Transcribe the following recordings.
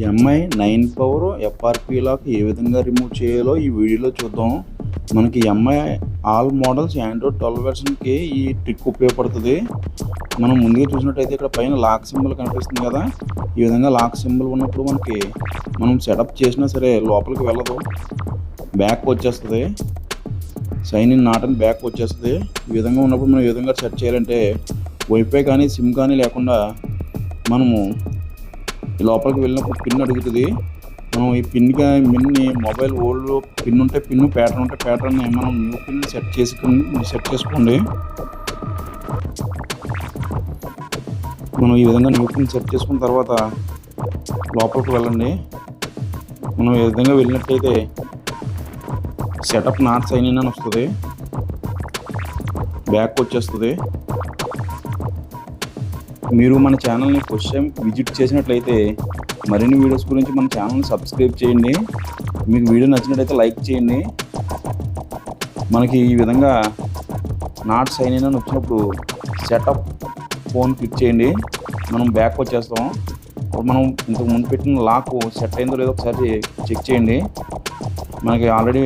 MI 9 power FRP lock ఏ విధంగా remove చేయాలో ఈ వీడియోలో చూద్దాం. మనకి ఎంఐ ఆల్ మోడల్స్ ఆండ్రాయిడ్ 12 వెర్షన్కి ఈ ట్రిక్ ఉపయోగపడుతుంది. మనం ముందుగా చూసినట్టయితే ఇక్కడ పైన లాక్ సింబల్ కనిపిస్తుంది కదా, ఈ విధంగా లాక్ సింబల్ ఉన్నప్పుడు మనం సెటప్ చేసినా సరే లోపలికి వెళ్ళదు, బ్యాక్ వచ్చేస్తుంది. సైన్ ఇన్ నాట్ అని బ్యాక్ వచ్చేస్తుంది. ఈ విధంగా ఉన్నప్పుడు మనం ఏ విధంగా సెట్ చేయాలంటే వైఫై కానీ సిమ్ కానీ లేకుండా మనము లోపలికి వెళ్ళినప్పుడు పిన్ అడుగుతుంది. మనం ఈ పిన్ని మొబైల్ ఓల్డ్ పిన్ ఉంటే పిన్, ప్యాటర్న్ ఉంటే ప్యాటర్న్ని మనం న్యూ పిన్ సెట్ చేసుకోండి. మనం ఈ విధంగా న్యూ పిన్ సెట్ చేసుకున్న తర్వాత లోపలికి వెళ్ళండి. మనం ఈ విధంగా వెళ్ళినట్టయితే సెటప్ నాట్ సైన్ ఇన్ అని వస్తుంది, బ్యాక్ వచ్చేస్తుంది. మీరు మన ఛానల్ని ఫస్ట్ టైం విజిట్ చేసినట్లయితే మరిన్ని వీడియోస్ గురించి మన ఛానల్ని సబ్స్క్రైబ్ చేయండి. మీకు వీడియో నచ్చినట్లయితే లైక్ చేయండి. మనకి ఈ విధంగా నాట్ సైన్ ఇన్ అని వచ్చినప్పుడు సెటప్ ఫోన్ క్లిక్ చేయండి, మనం బ్యాక్ వచ్చేస్తాం. ఇప్పుడు మనం ఇంతకు ముందు పెట్టిన లాక్ సెట్ అయిందో లేదో ఒకసారి చెక్ చేయండి. మనకి ఆల్రెడీ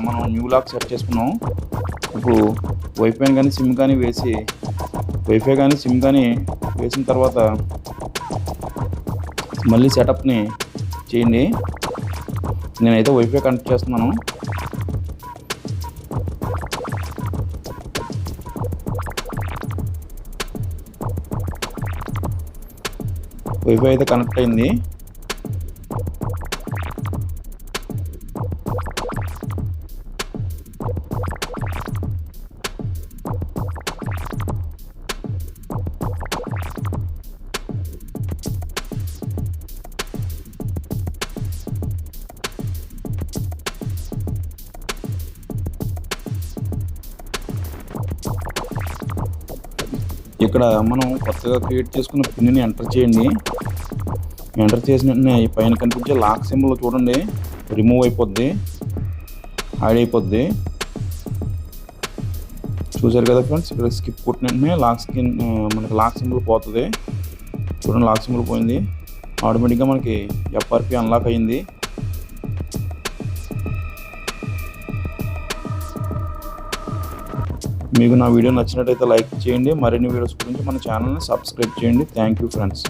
మనం న్యూ లాక్ సెట్ చేసుకున్నాం. ఇప్పుడు వైఫై కానీ సిమ్ కానీ వేసిన తర్వాత మళ్ళీ సెటప్ని చేయండి. నేనైతే వైఫై కనెక్ట్ చేస్తున్నాను. వైఫై అయితే కనెక్ట్ అయింది. ఇక్కడ మనం కొత్తగా క్రియేట్ చేసుకున్న పిన్ని ఎంటర్ చేయండి. ఎంటర్ చేసిన వెంటనే పైన కనిపించే లాక్ సింబల్ చూడండి, రిమూవ్ అయిపోద్ది, హైడ్ అయిపోద్ది. చూసారు కదా ఫ్రెండ్స్, ఇక్కడ స్కిప్ కొట్టిన వెంటనే మనకి లాక్ సింబల్ పోతుంది. చూడండి, లాక్ సింబల్ పోయింది. ఆటోమేటిక్గా మనకి ఎఫ్ఆర్పి అన్లాక్ అయింది. మీకు నా వీడియో నచ్చినట్టయితే లైక్ చేయండి. మరిన్ని వీడియోస్ గురించి మన ఛానల్ని సబ్స్క్రైబ్ చేయండి. Thank you friends.